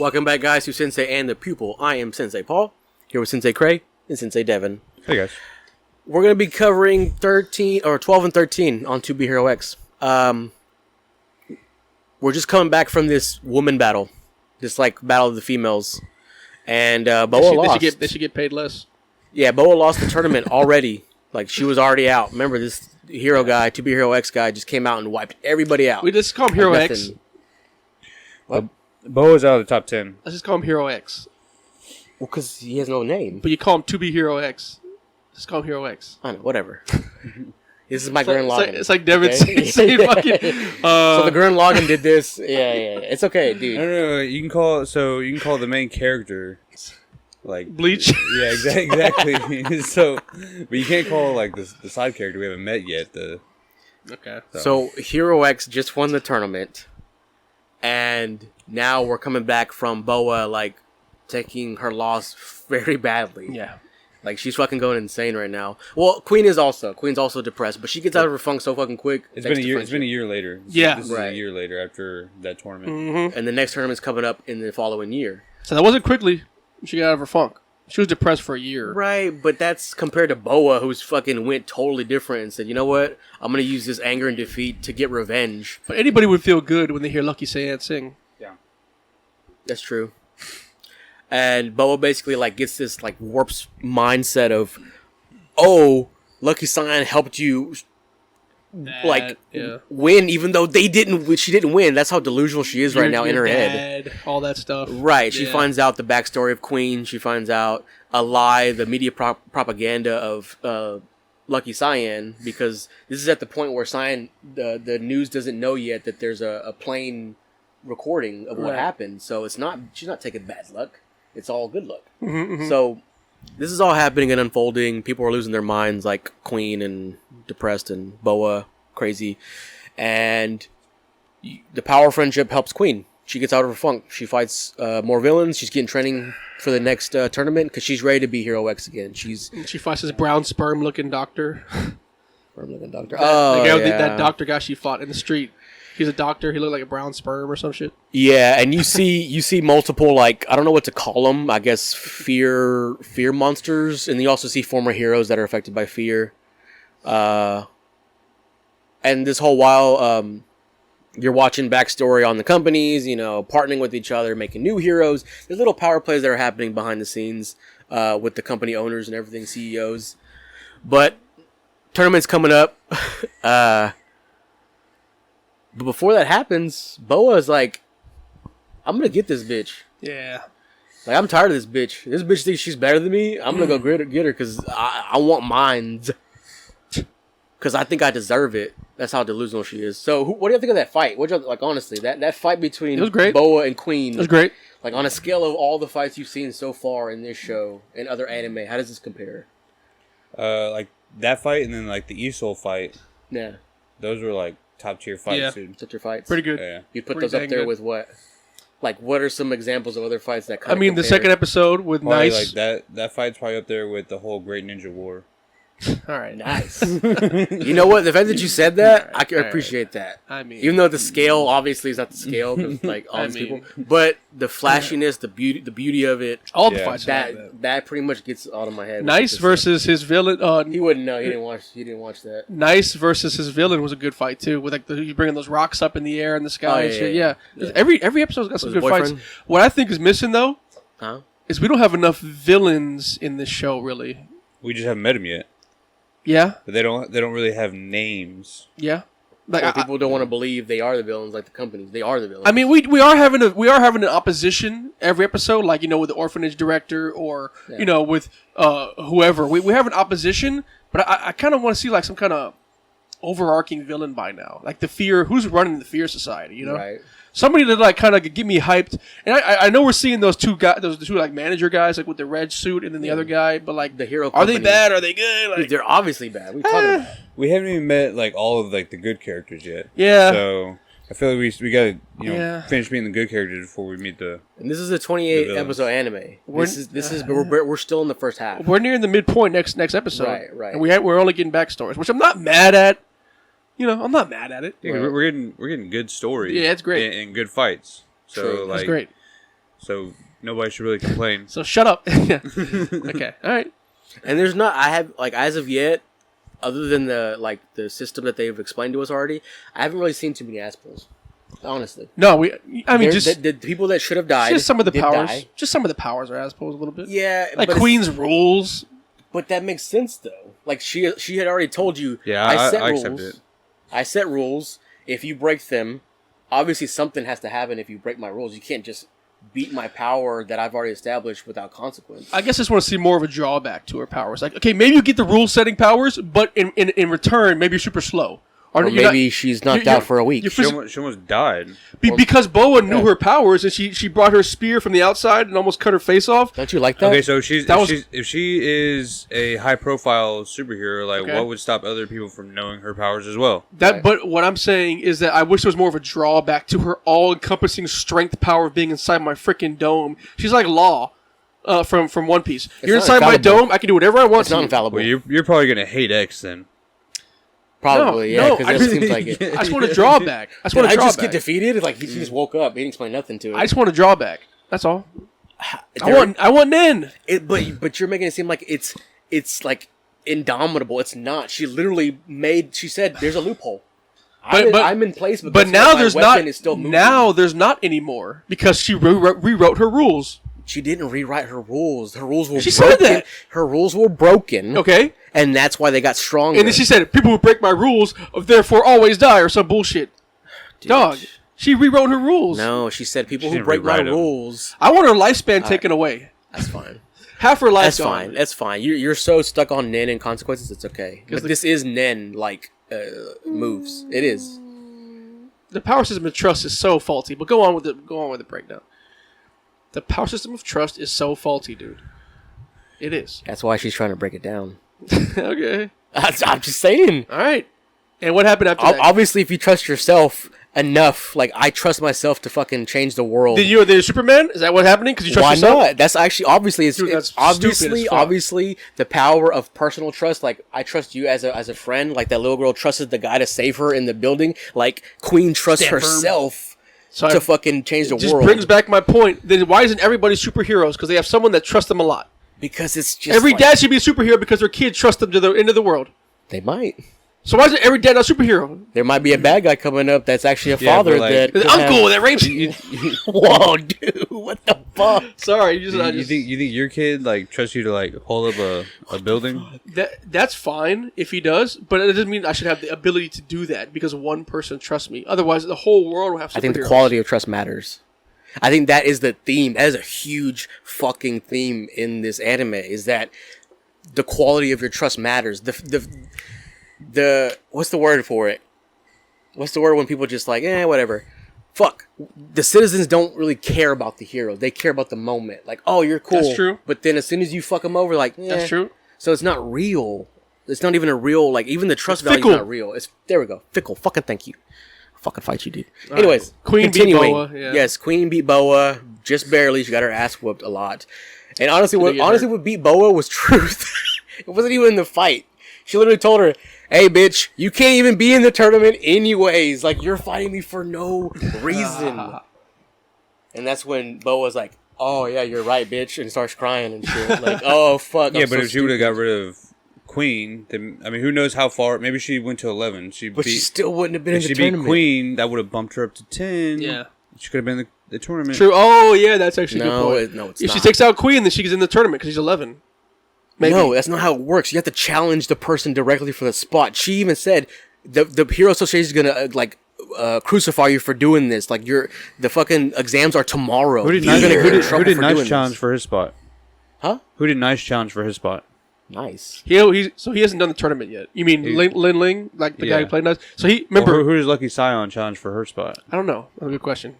Welcome back, guys, to Sensei and the Pupil. I am Sensei Paul, here with Sensei Cray and Sensei Devin. Hey, guys. We're going to be covering 12 and 13 on 2B Hero X. We're just coming back from this woman battle, this battle of the females, and Boa lost. They should get paid less. Yeah, Boa lost the tournament already. She was already out. Remember, this hero guy, 2B Hero X guy, just came out and wiped everybody out. We just call him Hero X. What? Boa's out of the top 10. Let's just call him Hero X. Well, because he has no name. But you call him 2B Hero X. Just call him Hero X. I know, whatever. This is my Gurren Lagann. It's like Devin saying fucking... So the Gurren Lagann did this. Yeah. It's okay, dude. No. You can call the main character Bleach. Yeah, exactly. So, but you can't call the side character we haven't met yet. Okay. So Hero X just won the tournament, and now we're coming back from Boa taking her loss very badly. Yeah. She's fucking going insane right now. Well, Queen's also depressed, but she gets out of her funk so fucking quick. It's been a year. It's been a year later. Yeah. This is a year later after that tournament. Mm-hmm. And the next tournament's coming up in the following year. So that wasn't quickly. She got out of her funk. She was depressed for a year. Right, but that's compared to Boa, who's fucking went totally different and said, you know what? I'm going to use this anger and defeat to get revenge. But anybody would feel good when they hear Lucky Saiyan sing. Yeah. That's true. And Boa basically gets this warped mindset of, oh, Lucky Saiyan helped you win, even though she didn't win. That's how delusional she is right now in her head. All that stuff. Right. She finds out the backstory of Queen. She finds out a lie, the media propaganda of Lucky Saiyan, because this is at the point where the news doesn't know yet that there's a plain recording of what happened. So she's not taking bad luck. It's all good luck. Mm-hmm. So this is all happening and unfolding. People are losing their minds, like Queen and depressed, and Boa crazy. And the power of friendship helps Queen. She gets out of her funk. She fights more villains. She's getting training for the next tournament because she's ready to be Hero X again. She fights this brown sperm-looking doctor. Sperm-looking doctor. That doctor guy she fought in the street. He's a doctor. He looked like a brown sperm or some shit. Yeah, and you see multiple I don't know what to call them. I guess fear monsters, and you also see former heroes that are affected by fear. And this whole while, you're watching backstory on the companies, partnering with each other, making new heroes. There's little power plays that are happening behind the scenes with the company owners and everything, CEOs. But tournament's coming up. But before that happens, Boa's I'm going to get this bitch. Yeah. I'm tired of this bitch. This bitch thinks she's better than me. I'm going to go get her because I want mines. Because I think I deserve it. That's how delusional she is. So, what do you think of that fight? Honestly, that fight between Boa and Queen. It was great. On a scale of all the fights you've seen so far in this show and other anime, how does this compare? That fight and then the Isol fight. Yeah. Those were top tier fights, dude. Top tier fights. Pretty good. Yeah. You put those up there with what? What are some examples of other fights that kind of the second episode with probably Nice. That fight's probably up there with the whole Great Ninja War. All right. Nice. You know what? The fact that you said that, I appreciate that. Even though the scale obviously is not the scale because all these people, but the flashiness, the beauty of it, all the fights that pretty much gets out of my head. Nice versus his villain. He wouldn't know. He didn't watch that. Nice versus his villain was a good fight too. With you bringing those rocks up in the air in the sky and shit. Yeah. Every episode's got some good fights. What I think is missing though, is we don't have enough villains in this show. Really, we just haven't met them yet. Yeah, but they don't really have names. Yeah, people don't want to believe they are the villains, like the companies. They are the villains. I mean, we are having an opposition every episode, with the orphanage director or with whoever. We have an opposition, but I kind of want to see some kind of overarching villain by now, the fear. Who's running the Fear Society? Right. Somebody to kind of get me hyped. And I know we're seeing those two guys, those two manager guys, with the red suit, and then the other guy. But the hero, are they bad? Are they good? Dude, they're obviously bad. What are you talking about? We haven't even met all of the good characters yet. Yeah. So I feel like we got to finish meeting the good characters before we meet the. And this is a 28 episode anime. We're still in the first half. We're nearing the midpoint next episode. Right. And we're only getting backstories, which I'm not mad at. I'm not mad at it. Yeah, we're getting good stories. Yeah, it's great. And good fights. So True. That's great. so nobody should really complain. So shut up. Okay. All right. And there's not. I have like as of yet, other than the system that they've explained to us already, I haven't really seen too many ass pulls. Honestly, No, I mean, just the people that should have died. just some of the did powers. die. Just some of the powers are as opposed a little bit. Yeah, Like but Queen's rules. But that makes sense though. Like she had already told you. Yeah, I I accept rules. it. I set rules. If you break them, obviously something has to happen. If you break my rules, you can't just beat my power that I've already established without consequence. I guess I just want to see more of a drawback to her powers. Like, okay, maybe you get the rule-setting powers, but in return, maybe you're super slow. Or you're maybe not- she's knocked you're- out for a week. you're She almost died. because Boa knew her powers, and she brought her spear from the outside and almost cut her face off. Don't you like that? Okay, so That if she is a high-profile superhero, like Okay. what would stop other people from knowing her powers as well? Right. But what I'm saying is that I wish there was more of a drawback to her all-encompassing strength power of being inside my freaking dome. She's like Law from One Piece. You're not inside my infallible. dome. I can do whatever I want It's to. not infallible. Well, you're probably gonna hate X then. Probably, No, yeah, no, because I it just- seems like it. I just want a drawback. I just Did want a I drawback. just get defeated? Like he just woke up. He didn't explain nothing to it. I just want a drawback. That's all. There- I want Nen. but you're making it seem like it's like indomitable. It's not. She literally made. She said, "There's a loophole. I'm in place, But guess now what? My there's weapon not. Is still moving. Now there's not anymore because she rewrote her rules. She didn't rewrite her rules. Her rules were She said broken. that. Her rules were broken. Okay, and that's why they got stronger. and then she said, "People who break my rules, therefore always die," or some bullshit. Dog. She rewrote her rules. No, she said people She who didn't break my rewrite 'em. rules. I want her lifespan taken away. That's fine. Half her life That's gone. fine. That's fine. You're so stuck on Nen and consequences. It's okay. But the- this is Nen like moves. It is. The power system of trust is so faulty. But go on with the breakdown. The power system of trust is so faulty, dude. It is. That's why she's trying to break it down. Okay. I'm just saying. All right. And what happened after that? Obviously, if you trust yourself enough, like I trust myself to fucking change the world. Did you the Superman? Is that what happening? Because you trust Why yourself? not? That's actually obviously it's, Dude, it's that's stupid as obviously fuck. obviously the power of personal trust. Like I trust you as a friend. Like that little girl trusted the guy to save her in the building. Like Queen trusts Stand firm. herself So to I- fucking change the It just world. brings back my point. Then why isn't everybody superheroes? Because they have someone that trusts them a lot. Because it's just Every like, dad should be a superhero because their kids trust them to the end of the world. They might. So why isn't every dad a superhero? There might be a bad guy coming up that's actually a Yeah, father but, like- that The could uncle have- that rapes you. Whoa, dude! What the fuck? Sorry, You think your kid like trusts you to like hold up a building? that's fine if he does, but it doesn't mean I should have the ability to do that because one person trusts me. Otherwise, the whole world will have superheroes. I think the quality of trust matters. I think that is the theme. That is a huge fucking theme in this anime. Is that the quality of your trust matters. The what's the word for it? What's the word when people just like whatever? Fuck. The citizens don't really care about the hero. They care about the moment. Like, oh, you're cool. That's true. But then as soon as you fuck them over, like, That's true. So it's not real. It's not even a real, like, even the trust value is fickle. not real. It's there we go. Fickle. Fucking thank you. I'll fucking fight you, dude. Anyways, Queen beat continuing. Boa, yeah. Yes, Queen beat Boa just barely. She got her ass whooped a lot. And honestly, Did they get what beat Boa was truth. It wasn't even in the fight. She literally told her, "Hey, bitch, you can't even be in the tournament anyways. Like, you're fighting me for no reason." And that's when Boa's like, "Oh yeah, you're right, bitch," and starts crying and shit. Like, "Oh fuck." Yeah, I'm but so if she would have stupid." got rid of Queen, then I mean, who knows how far? Maybe she went to 11. But she still wouldn't have been in if the she beat tournament. Queen, that would have bumped her up to 10. Yeah. She could have been in the tournament. True. Oh, yeah, that's actually a No, good point. no, it's if not. she takes out Queen, then she gets in the tournament because she's 11. Maybe. No, that's not how it works. You have to challenge the person directly for the spot. She even said the Hero Association is gonna crucify you for doing this. Like the fucking exams are tomorrow. Who did You're Nice, gonna who get in did, trouble who did for nice doing challenge this. for his spot? Huh? Who did Nice challenge for his spot? Nice. So he hasn't done the tournament yet. You mean Lin Ling, like the guy Yeah. who played nice? So he Remember, remember? who does Lucky Scion challenge for her spot? I don't know. That's a good question.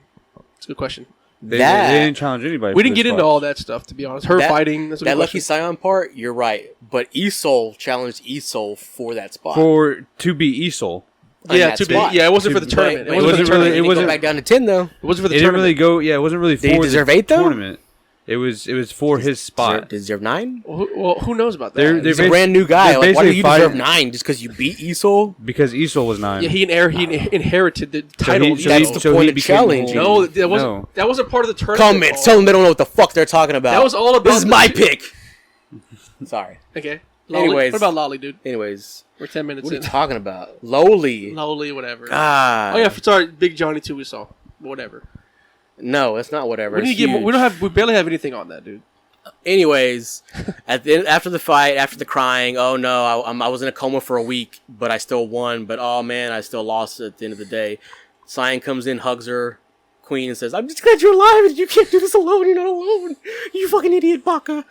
It's a good question. They That- didn't challenge anybody. We for didn't their get into spots. all that stuff, to be honest. Her fighting. That's a That good Lucky question. Scion part, you're right. But Isol challenged Isol for that spot. to be Esol. on Yeah, that to be. spot. Yeah, it wasn't To- for the tournament. But It wasn't for the wasn't really- tournament. it wasn't- go back down to 10 though. It wasn't for the It didn't tournament. really go. Yeah, it wasn't really Did he for deserve the 8 though? tournament. It was for his spot. Deserve 9? Well, who knows about that? They're He's a brand new guy. they're Like, why do basically you fighting- deserve 9 just because you beat Esol? Because Esol was 9. yeah, he inherited the title. so That's he- the so point he of became challenging. no, that wasn't. No. That wasn't part of the tournament. Comments. Tell them they don't know what the fuck they're talking about. That was all about This is the my shit. pick. Sorry. Okay. Lolly? Anyways. What about Lolly, dude? Anyways, We're 10 minutes what are in. you talking about? Lowly. Lolly, whatever. God. Oh yeah, sorry, Big Johnny too. We saw whatever. No, it's not whatever. We need It's to get. huge. We don't have. We barely have anything on that, dude. Anyways, at the end, after the fight, after the crying, oh no, I was in a coma for a week, but I still won. But oh man, I still lost at the end of the day. Cyan comes in, hugs her, Queen, and says, "I'm just glad you're alive, and you can't do this alone. You're not alone. You fucking idiot, Baka."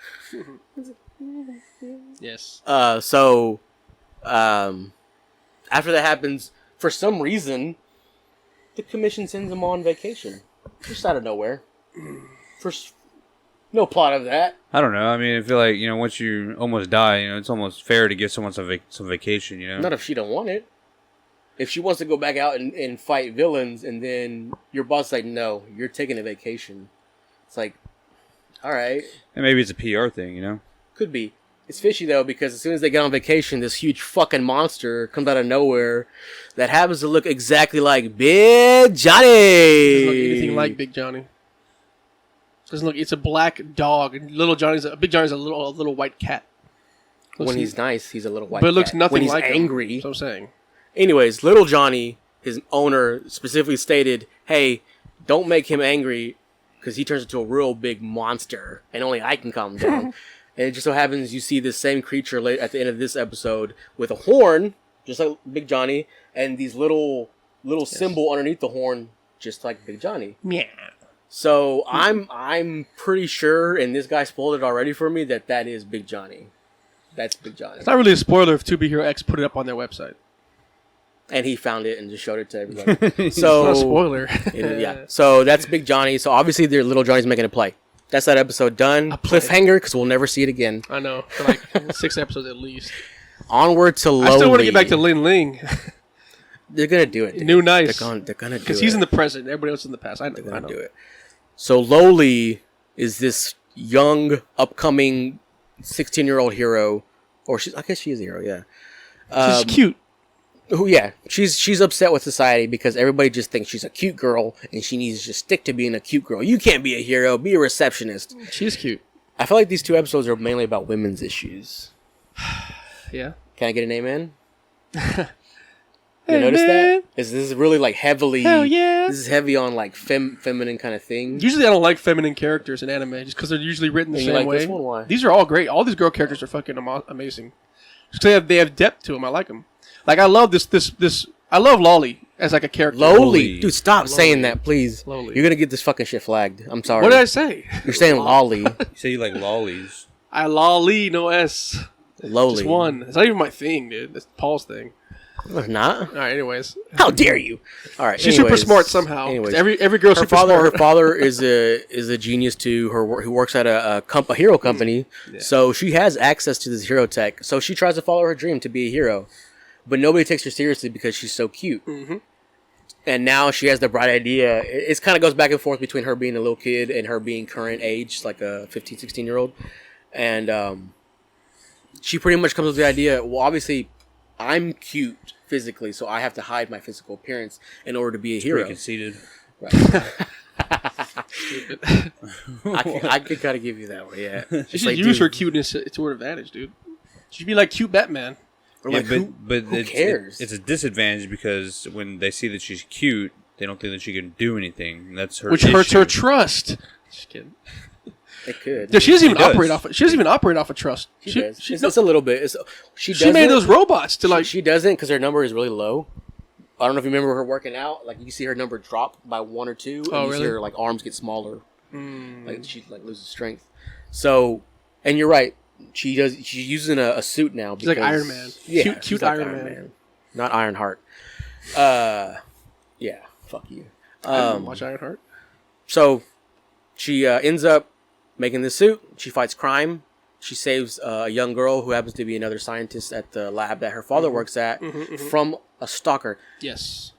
Yes. So, after that happens, for some reason, the commission sends him on vacation, just out of nowhere. No plot of that. I don't know. I mean, I feel like, once you almost die, it's almost fair to give someone some vacation, Not if she don't want it. If she wants to go back out and fight villains, and then your boss is like, no, you're taking a vacation. It's like, all right, And maybe it's a PR thing, could be. It's fishy though, because as soon as they get on vacation, this huge fucking monster comes out of nowhere that happens to look exactly like Big Johnny. Doesn't look anything like Big Johnny. Doesn't look. It's a black dog. And Big Johnny's a little white cat. When he's nice, he's a little white but it looks cat. nothing when he's like angry. Him. That's what I'm saying. Anyways, Little Johnny, his owner, specifically stated, hey, don't make him angry because he turns into a real big monster and only I can calm him down. And it just so happens you see this same creature at the end of this episode with a horn, just like Big Johnny, and these little symbol underneath the horn, just like Big Johnny. Yeah. So I'm pretty sure, and this guy spoiled it already for me, that is Big Johnny. That's Big Johnny. It's not really a spoiler if 2B Hero X put it up on their website. And he found it and just showed it to everybody. It's So not a spoiler. yeah. So that's Big Johnny. So obviously, their Little Johnny's making a play. That's that episode done. play. Cliffhanger, because we'll never see it again. I know. For like 6 episodes at least. Onward to Lowly. I still want to get back to Ling Ling. They're gonna do it. Dude. New Nice. They're gonna do it. Because he's in the present. Everybody else is in the past. I know. They're I gonna know. do it. So Lowly is this young, upcoming 16-year-old hero, or I guess she is a hero. Yeah. She's cute. Who? Yeah. She's upset with society because everybody just thinks she's a cute girl and she needs to just stick to being a cute girl. You can't be a hero. Be a receptionist. She's cute. I feel like these 2 episodes are mainly about women's issues. Yeah. Can I get an amen? You notice that? This is really like heavily. Hell yeah. This is heavy on like feminine kind of thing. Usually I don't like feminine characters in anime just because they're usually written the And you same like way. this one? Why? These are all great. All these girl characters are fucking amazing. Just 'cause they have depth to them. I like them. Like I love this. I love Lolly as like a character. Lowly. Dude, stop saying that, please. Lowly. You're gonna get this fucking shit flagged. I'm sorry. What did I say? You're saying lolly. You say you like lollies. I Lolly, no S. Lowly. Just one. It's not even my thing, dude. That's Paul's thing. No, it's not. All right. Anyways, How dare you? All right. she's anyways. super smart somehow. Anyways. Every girl's Her super father, smart. her father is a genius too. Who works at a hero company, so she has access to this hero tech. So she tries to follow her dream to be a hero, but nobody takes her seriously because she's so cute. Mm-hmm. And now she has the bright idea. It kind of goes back and forth between her being a little kid and her being current age, like a 15, 16-year-old. And she pretty much comes with the idea, well, obviously, I'm cute physically, so I have to hide my physical appearance in order to be a hero. Pretty conceited. I could kind of give you that one, yeah. She It's should like, use dude, her cuteness to her advantage, dude. She should be like cute Batman. or Yeah, like, but who it's, cares? It's a disadvantage because when they see that she's cute, they don't think that she can do anything. That's her Which hurts issue. her trust. Just kidding. It could. Yeah, she doesn't even does. operate off. She doesn't even operate off of trust. She does. She, It's a little bit. She she made doesn't- those robots to like. She doesn't because her number is really low. I don't know if you remember her working out. Like you see her number drop by 1 or 2, and Oh, you see really? her like arms get smaller. Mm. Like she like loses strength. So, and you're right. She does. She's using a suit now. She's like because- Iron Man. Yeah, Cute she's like Iron Man. not Ironheart. Yeah. Fuck you. I didn't watch Ironheart. So she ends up making this suit. She fights crime. She saves a young girl who happens to be another scientist at the lab that her father works at from a stalker. Yes.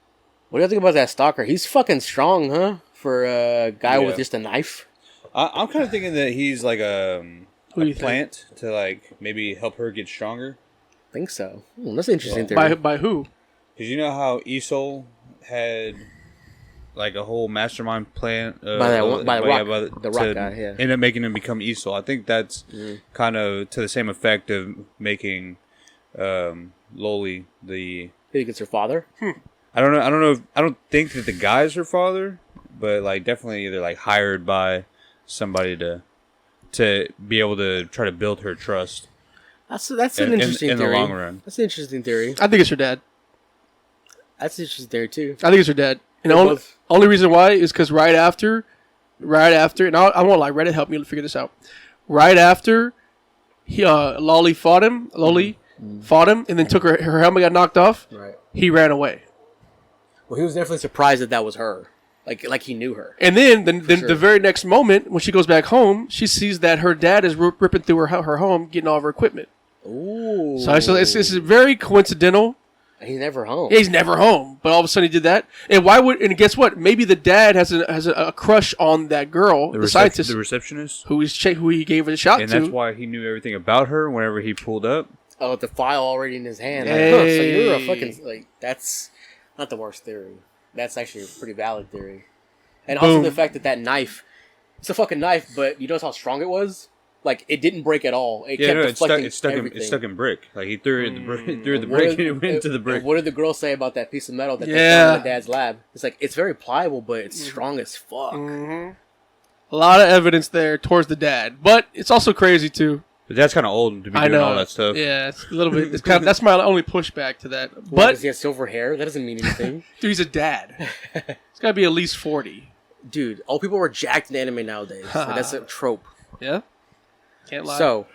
What do you think about that stalker? He's fucking strong, huh? For a guy with Yeah. just a knife. I'm kind of thinking that he's like Who do a you think? plant to like maybe help her get stronger. I think so. That's an interesting theory. By who? Because you know how Esol had like a whole mastermind plan By the rock to guy, yeah. end up making him become Esol. I think that's kind of to the same effect of making Loli the. I think it's her father. I don't know. I don't think that the guy's her father, but like definitely either like hired by somebody to be able to try to build her trust. That's an interesting in theory. the long run. That's an interesting theory. I think it's her dad. That's an interesting theory too. I think it's her dad. And the They're only, both- only reason why is because right after, and I won't lie, Reddit helped me figure this out. Right after, Loli fought him. Fought him, and then took her helmet got knocked off. Right. He ran away. Well, he was definitely surprised that was her. Like he knew her. And then sure. the very next moment, when she goes back home, she sees that her dad is ripping through her home, getting all of her equipment. Ooh. So it's very coincidental. He's never home. Yeah, he's never home, but all of a sudden he did that. And why would? And guess what? Maybe the dad has a crush on that girl, the scientist, the receptionist, who he gave it a shot and to. that's why he knew everything about her whenever he pulled up. Oh, with the file already in his hand. Hey. Like, huh, so you're a fucking that's not the worst theory. That's actually a pretty valid theory. And also Boom. the fact that knife, it's a fucking knife, but you notice how strong it was? Like, it didn't break at all. It kept deflecting everything. It's stuck in brick. Like he threw it in the brick, threw the What brick, did- and it went into the brick. and what did the girl say about that piece of metal that they Yeah. found in the dad's lab? It's like, it's very pliable, but it's strong as fuck. A lot of evidence there towards the dad, but it's also crazy too. But that's kind of old to be I doing know all that stuff. Yeah, it's a little bit. It's kind of, that's my only pushback to that. What, But does he have silver hair? That doesn't mean anything. dude, he's a dad. He's got to be at least 40. Dude, all people are jacked in anime nowadays. Like, that's a trope. Yeah, can't lie. So,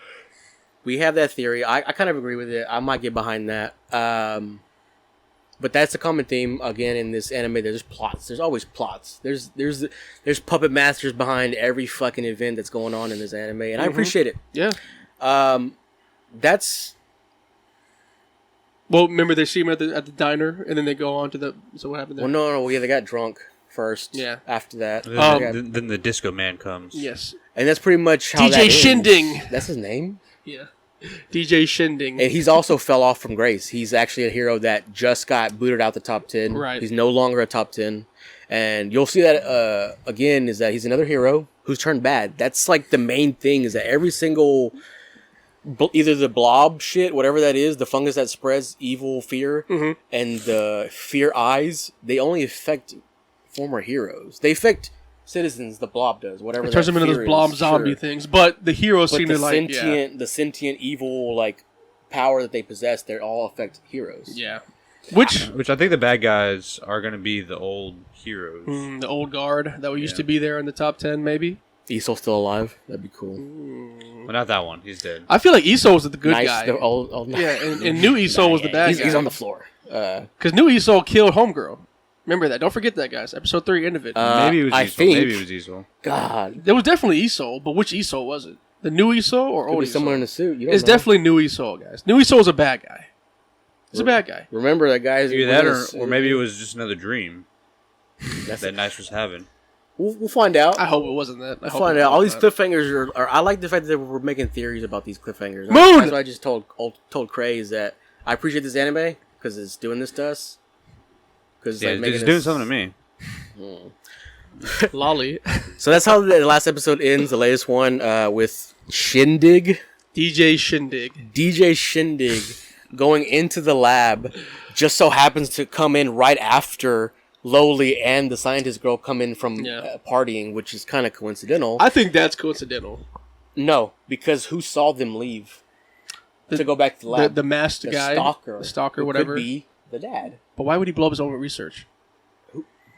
we have that theory. I kind of agree with it. I might get behind that. But that's a common theme again in this anime. There's plots. There's always plots. There's puppet masters behind every fucking event that's going on in this anime, and I appreciate it. yeah. That's Well, remember they see him at the diner, and then they go on to the. So what happened there? well, no. Yeah, they got drunk first. Yeah. After that, And Um, then the disco man comes. Yes. and that's pretty much how DJ that ends. Shinding. That's his name. Yeah. DJ Shinding. And he's also fell off from grace. He's actually a hero that just got booted out the top 10. Right. He's no longer a top 10. And you'll see that again is that he's another hero who's turned bad. That's like the main thing is that every single either the blob shit, whatever that is, the fungus that spreads evil fear, and the fear eyes, they only affect former heroes. They affect citizens. The blob does whatever. It turns that them into fear those blob is, zombie sure. things, but the heroes But seem to like the sentient evil like power that they possess, they all affect heroes. yeah. Which Which I think the bad guys are going to be the old heroes. the old guard that we used to be there in the top 10, maybe. Esol's still alive. That'd be cool. Well, not that one. He's dead. I feel like Esol was the good Nice. guy. The old, Yeah, and New Esol was the bad he's, guy. he's on the floor. Because New Esol killed Homegirl. Remember that. Don't forget that, guys. Episode 3, end of it. Maybe it was I Esol. think- Maybe it was Esol. God, There was definitely Esol, but which Esol was it? The new Esol or could old be someone in Esol? a suit. You don't It's know. definitely new Esol, guys. New Esol is a bad guy. He's a bad guy. Remember that guy's Either that or maybe it was just another dream That's that Nice was having. We'll find out. I hope it wasn't that. I We'll hope find it out. All these wasn't cliffhangers are. I like the fact that we're making theories about these cliffhangers. Moon! That's what I just told Cray is that I appreciate this anime because it's doing this to us. Because Yeah, it's doing something to me. that. Lolly. So that's how the last episode ends. The latest one with Shindig. DJ Shindig. DJ Shindig going into the lab just so happens to come in right after Loli and the scientist girl come in from partying, which is kind of coincidental. I think that's coincidental. No, because who saw them leave to go back to the lab? The masked The guy. stalker. The stalker, who whatever. Could be the dad. But why would he blow up his own research?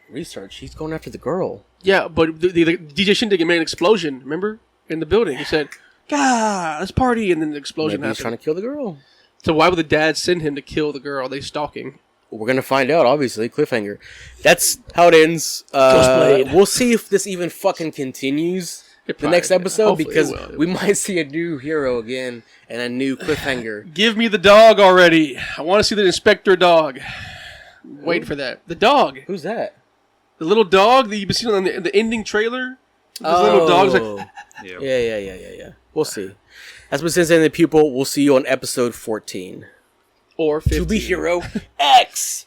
Research. He's going after the girl. Yeah, but the DJ Shindig made an explosion, remember? In the building. He said, God, let's party. And then the explosion Maybe he's trying happened. to kill the girl. So why would the dad send him to kill the girl they stalking? We're gonna find out. Obviously, cliffhanger. That's how it ends. Ghostblade. We'll see if this even fucking continues. It The next probably- episode hopefully it because will. we might see a new hero again and a new cliffhanger. Give me the dog already. I want to see the inspector dog. Wait for that. The dog. Who's that? The little dog that you've been seeing on the ending trailer. Those little dogs, like, Yeah. Yeah. We'll see. That's been Sensei and the Pupil. We'll see you on episode 14. or 15. To be Hero X!